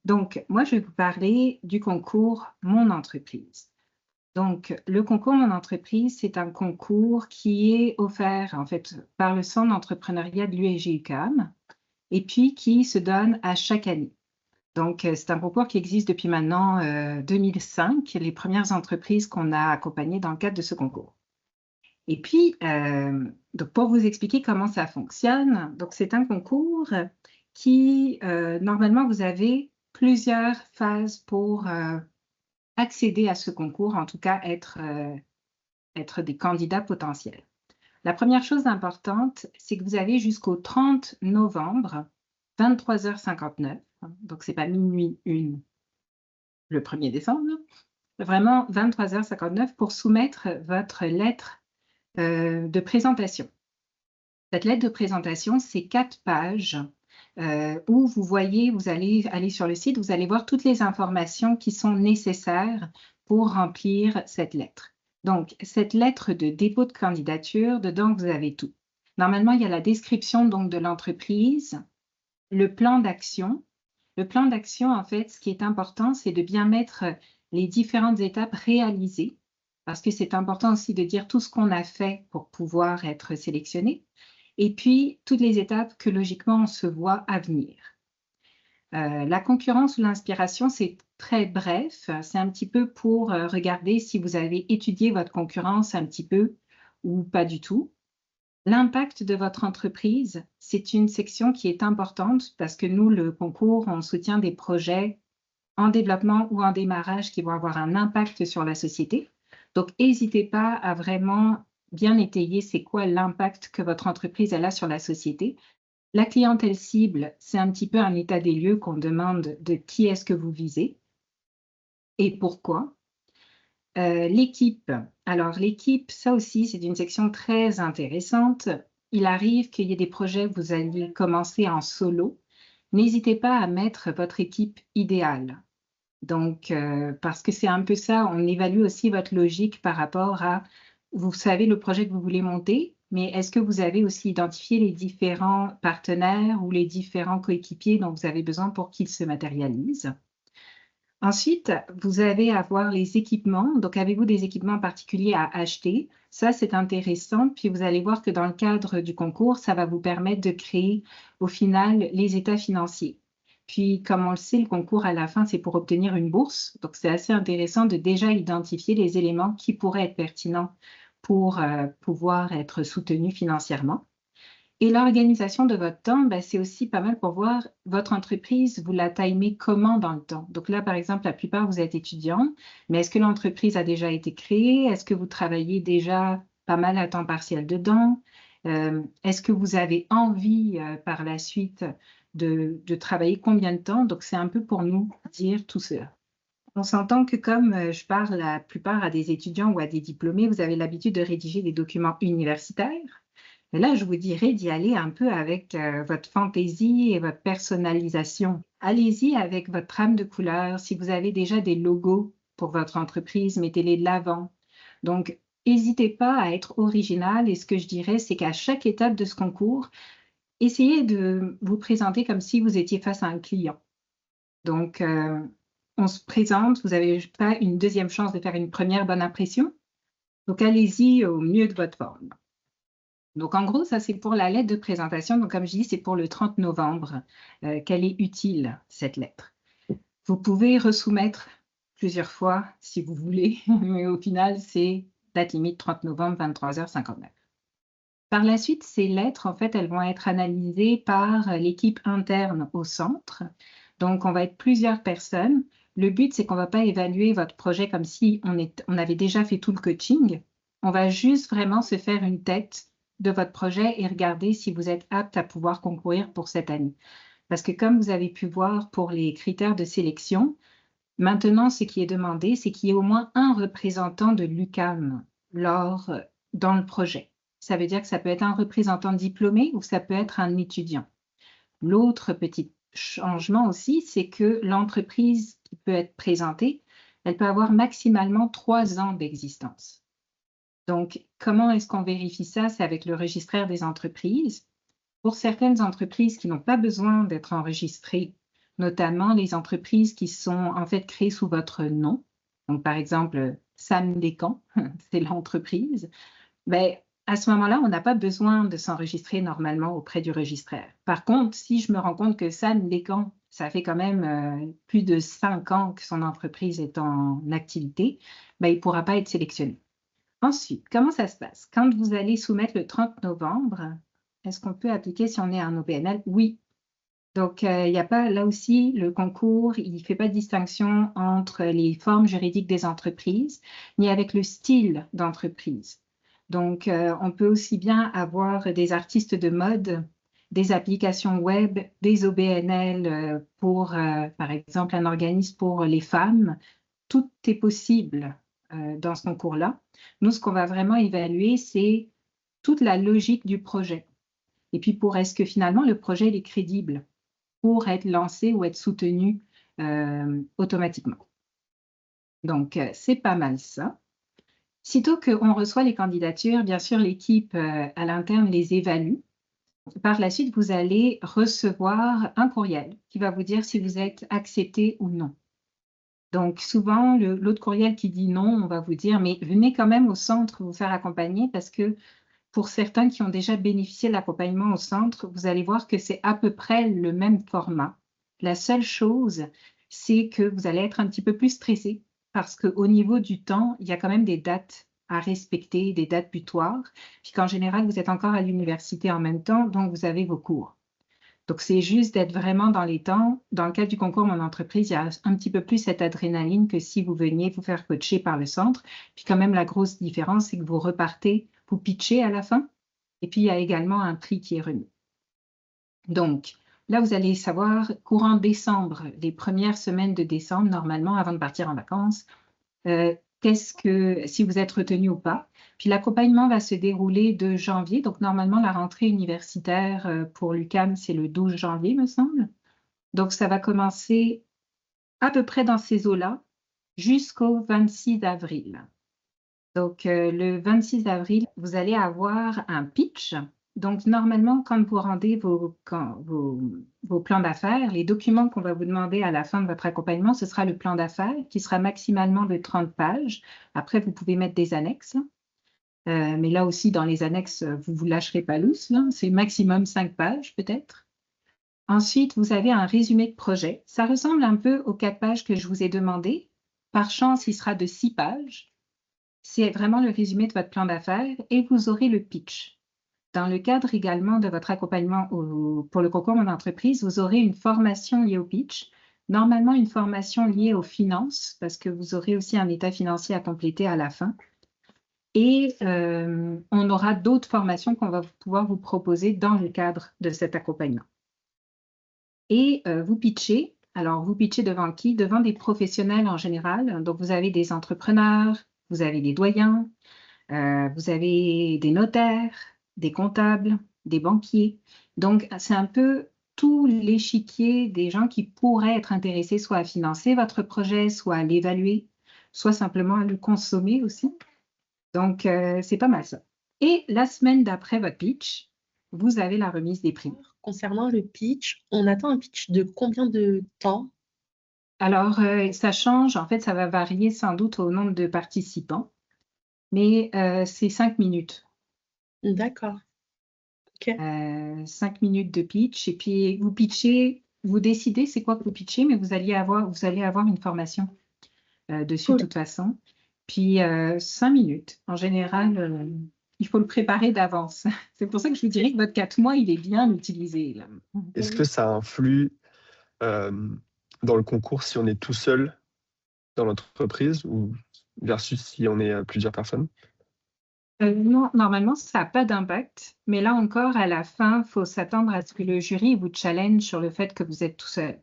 Donc, moi, je vais vous parler du concours Mon entreprise. Donc, le concours Mon entreprise, c'est un concours qui est offert en fait par le Centre d'entrepreneuriat de l'USG-UQAM et puis qui se donne à chaque année. Donc, c'est un concours qui existe depuis maintenant 2005, les premières entreprises qu'on a accompagnées dans le cadre de ce concours. Et puis, donc pour vous expliquer comment ça fonctionne, donc c'est un concours qui, normalement, vous avez plusieurs phases pour accéder à ce concours, en tout cas être des candidats potentiels. La première chose importante, c'est que vous avez jusqu'au 30 novembre, 23h59, donc c'est pas minuit 1 le 1er décembre, vraiment 23h59 pour soumettre votre lettre de présentation. Cette lettre de présentation, c'est 4 pages où vous allez aller sur le site, vous allez voir toutes les informations qui sont nécessaires pour remplir cette lettre. Donc, cette lettre de dépôt de candidature, dedans, vous avez tout. Normalement, il y a la description donc de l'entreprise, le plan d'action. Le plan d'action, en fait, ce qui est important, c'est de bien mettre les différentes étapes réalisées, parce que c'est important aussi de dire tout ce qu'on a fait pour pouvoir être sélectionné, et puis toutes les étapes que logiquement on se voit à venir. La concurrence ou l'inspiration, c'est très bref, c'est un petit peu pour regarder si vous avez étudié votre concurrence un petit peu ou pas du tout. L'impact de votre entreprise, c'est une section qui est importante parce que nous, le concours, on soutient des projets en développement ou en démarrage qui vont avoir un impact sur la société. Donc, n'hésitez pas à vraiment bien étayer c'est quoi l'impact que votre entreprise elle a sur la société. La clientèle cible, c'est un petit peu un état des lieux qu'on demande de qui est-ce que vous visez et pourquoi. L'équipe. Alors, l'équipe, ça aussi, c'est une section très intéressante. Il arrive qu'il y ait des projets que vous alliez commencer en solo. N'hésitez pas à mettre votre équipe idéale. Donc, parce que c'est un peu ça, on évalue aussi votre logique par rapport à, vous savez, le projet que vous voulez monter, mais est-ce que vous avez aussi identifié les différents partenaires ou les différents coéquipiers dont vous avez besoin pour qu'ils se matérialisent? Ensuite, vous allez avoir les équipements. Donc, avez-vous des équipements particuliers à acheter? Ça, c'est intéressant. Puis, vous allez voir que dans le cadre du concours, ça va vous permettre de créer, au final, les états financiers. Puis, comme on le sait, le concours, à la fin, c'est pour obtenir une bourse. Donc, c'est assez intéressant de déjà identifier les éléments qui pourraient être pertinents pour pouvoir être soutenus financièrement. Et l'organisation de votre temps, c'est aussi pas mal pour voir votre entreprise, vous la timez comment dans le temps. Donc là, par exemple, la plupart, vous êtes étudiant, mais est-ce que l'entreprise a déjà été créée? Est-ce que vous travaillez déjà pas mal à temps partiel dedans? Est-ce que vous avez envie par la suite de travailler combien de temps? Donc, c'est un peu pour nous dire tout cela. On s'entend que comme je parle la plupart à des étudiants ou à des diplômés, vous avez l'habitude de rédiger des documents universitaires. Et là, je vous dirais d'y aller un peu avec votre fantaisie et votre personnalisation. Allez-y avec votre trame de couleurs. Si vous avez déjà des logos pour votre entreprise, mettez-les de l'avant. Donc, n'hésitez pas à être original. Et ce que je dirais, c'est qu'à chaque étape de ce concours, essayez de vous présenter comme si vous étiez face à un client. Donc, on se présente, vous n'avez pas une deuxième chance de faire une première bonne impression. Donc, allez-y au mieux de votre forme. Donc, en gros, ça, c'est pour la lettre de présentation. Donc, comme je dis, c'est pour le 30 novembre qu'elle est utile, cette lettre. Vous pouvez resoumettre plusieurs fois si vous voulez, mais au final, c'est date limite 30 novembre, 23h59. Par la suite, ces lettres, en fait, elles vont être analysées par l'équipe interne au centre. Donc, on va être plusieurs personnes. Le but, c'est qu'on ne va pas évaluer votre projet comme si on avait déjà fait tout le coaching. On va juste vraiment se faire une tête de votre projet et regarder si vous êtes apte à pouvoir concourir pour cette année. Parce que comme vous avez pu voir pour les critères de sélection, maintenant, ce qui est demandé, c'est qu'il y ait au moins un représentant de l'UQAM dans le projet. Ça veut dire que ça peut être un représentant diplômé ou ça peut être un étudiant. L'autre petit changement aussi, c'est que l'entreprise qui peut être présentée, elle peut avoir maximalement 3 ans d'existence. Donc, comment est-ce qu'on vérifie ça? C'est avec le registraire des entreprises. Pour certaines entreprises qui n'ont pas besoin d'être enregistrées, notamment les entreprises qui sont en fait créées sous votre nom. Donc, par exemple, Sam Descamps, c'est l'entreprise. Ben, à ce moment-là, on n'a pas besoin de s'enregistrer normalement auprès du registraire. Par contre, si je me rends compte que Sam Descamps, ça fait quand même plus de 5 ans que son entreprise est en activité, ben, il ne pourra pas être sélectionné. Ensuite, comment ça se passe? Quand vous allez soumettre le 30 novembre, est-ce qu'on peut appliquer si on est un OBNL? Oui. Donc, il n'y a pas, là aussi, le concours, il ne fait pas de distinction entre les formes juridiques des entreprises, ni avec le style d'entreprise. Donc, on peut aussi bien avoir des artistes de mode, des applications web, des OBNL pour, par exemple, un organisme pour les femmes. Tout est possible dans ce concours-là. Nous, ce qu'on va vraiment évaluer, c'est toute la logique du projet. Et puis, est-ce que finalement le projet est crédible pour être lancé ou être soutenu automatiquement. Donc, c'est pas mal ça. Sitôt qu'on reçoit les candidatures, bien sûr, l'équipe à l'interne les évalue. Par la suite, vous allez recevoir un courriel qui va vous dire si vous êtes accepté ou non. Donc, souvent, l'autre courriel qui dit non, on va vous dire, mais venez quand même au centre vous faire accompagner parce que pour certains qui ont déjà bénéficié de l'accompagnement au centre, vous allez voir que c'est à peu près le même format. La seule chose, c'est que vous allez être un petit peu plus stressé parce qu'au niveau du temps, il y a quand même des dates à respecter, des dates butoirs, puis qu'en général, vous êtes encore à l'université en même temps, donc vous avez vos cours. Donc, c'est juste d'être vraiment dans les temps. Dans le cadre du concours Mon entreprise, il y a un petit peu plus cette adrénaline que si vous veniez vous faire coacher par le centre. Puis quand même, la grosse différence, c'est que vous repartez, vous pitchez à la fin. Et puis, il y a également un prix qui est remis. Donc, là, vous allez savoir, courant décembre, les premières semaines de décembre, normalement, avant de partir en vacances, si vous êtes retenu ou pas. Puis l'accompagnement va se dérouler de janvier. Donc, normalement, la rentrée universitaire pour l'UQAM, c'est le 12 janvier, me semble. Donc, ça va commencer à peu près dans ces eaux-là jusqu'au 26 avril. Donc, le 26 avril, vous allez avoir un pitch. Donc, normalement, quand vous rendez vos plans d'affaires, les documents qu'on va vous demander à la fin de votre accompagnement, ce sera le plan d'affaires qui sera maximalement de 30 pages. Après, vous pouvez mettre des annexes. Mais là aussi, dans les annexes, vous ne vous lâcherez pas lousse. C'est maximum 5 pages, peut-être. Ensuite, vous avez un résumé de projet. Ça ressemble un peu aux 4 pages que je vous ai demandé. Par chance, il sera de 6 pages. C'est vraiment le résumé de votre plan d'affaires et vous aurez le pitch. Dans le cadre également de votre accompagnement pour le concours Mon entreprise, vous aurez une formation liée au pitch, normalement une formation liée aux finances, parce que vous aurez aussi un état financier à compléter à la fin. Et on aura d'autres formations qu'on va pouvoir vous proposer dans le cadre de cet accompagnement. Et vous pitchez. Alors, vous pitchez devant qui? Devant des professionnels en général. Donc, vous avez des entrepreneurs, vous avez des doyens, vous avez des notaires, des comptables, des banquiers. Donc, c'est un peu tout l'échiquier des gens qui pourraient être intéressés soit à financer votre projet, soit à l'évaluer, soit simplement à le consommer aussi. Donc, c'est pas mal ça. Et la semaine d'après votre pitch, vous avez la remise des prix. Concernant le pitch, on attend un pitch de combien de temps? Alors, ça change. En fait, ça va varier sans doute au nombre de participants, mais c'est 5 minutes. D'accord. OK. 5 minutes de pitch. Et puis, vous pitchez, vous décidez c'est quoi que vous pitchez, mais vous allez avoir une formation dessus de Cool. toute façon. Puis, 5 minutes. En général, il faut le préparer d'avance. C'est pour ça que je vous dirais que votre 4 mois, il est bien utilisé, là. Est-ce que ça influe dans le concours si on est tout seul dans l'entreprise ou versus si on est plusieurs personnes? Non, normalement, ça n'a pas d'impact. Mais là encore, à la fin, il faut s'attendre à ce que le jury vous challenge sur le fait que vous êtes tout seul.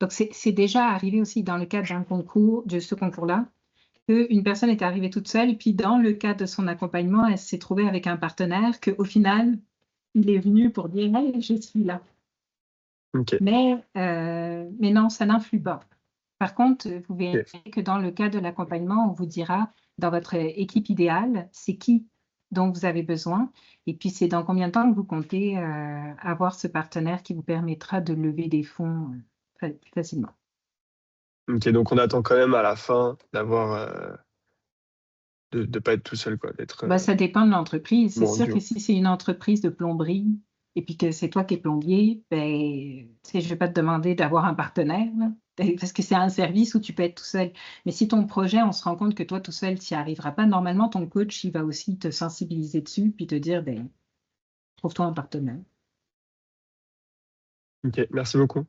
Donc, c'est déjà arrivé aussi dans le cadre d'un concours, de ce concours-là, qu'une personne est arrivée toute seule, et puis dans le cadre de son accompagnement, elle s'est trouvée avec un partenaire qu'au final, il est venu pour dire « Hey, je suis là ». Ok. Mais non, ça n'influe pas. Par contre, vous verrez que dans le cadre de l'accompagnement, on vous dira dans votre équipe idéale, c'est qui dont vous avez besoin, et puis c'est dans combien de temps que vous comptez avoir ce partenaire qui vous permettra de lever des fonds plus facilement. Ok, donc on attend quand même à la fin d'avoir de ne pas être tout seul, quoi, d'être Ça dépend de l'entreprise. C'est bon, sûr duo. que si c'est une entreprise de plomberie et puis que c'est toi qui es plombier, je ne vais pas te demander d'avoir un partenaire, là, parce que c'est un service où tu peux être tout seul. Mais si ton projet, on se rend compte que toi tout seul, tu n'y arriveras pas, normalement, ton coach, il va aussi te sensibiliser dessus puis te dire, trouve-toi un partenaire. Ok, merci beaucoup.